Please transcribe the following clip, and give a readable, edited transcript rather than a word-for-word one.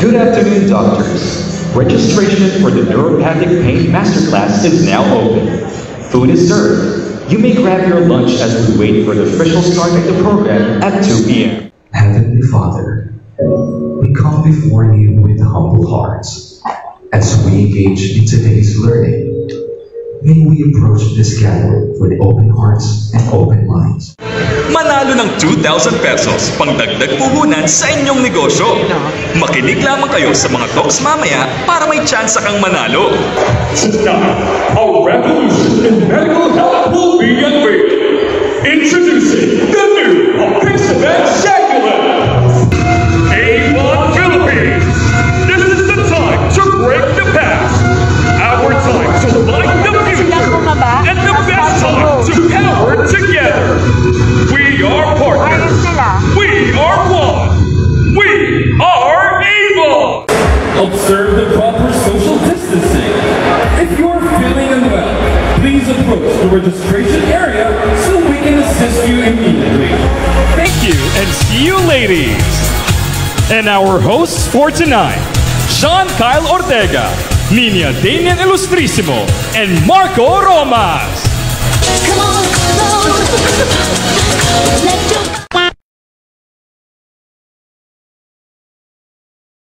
Good afternoon, doctors. Registration for the Neuropathic Pain Masterclass is now open. Food is served. You may grab your lunch as we wait for the official start of the program at 2 p.m. Heavenly Father, we come before you with humble hearts. As we engage in today's learning, may we approach this gathering with open hearts and open minds. Manalo ng 2,000 pesos pangdagdag puhunan sa inyong negosyo. Makinig lamang kayo sa mga talks mamaya para may tsansa kang manalo. Tonight, a revolution in medical health will be unveiled. Introducing the new Apixaban Shagulan. Avon Philippines. This is the time to break the past. Our time to light the future. And the best time to power together. We are partners. We are one. We are Avon. Observe the proper social distancing. If you're feeling unwell, please approach the registration area so we can assist you immediately. Thank you and see you ladies. And our hosts for tonight, Sean Kyle Ortega, Nina Damian Ilustrisimo, and Marco Romas.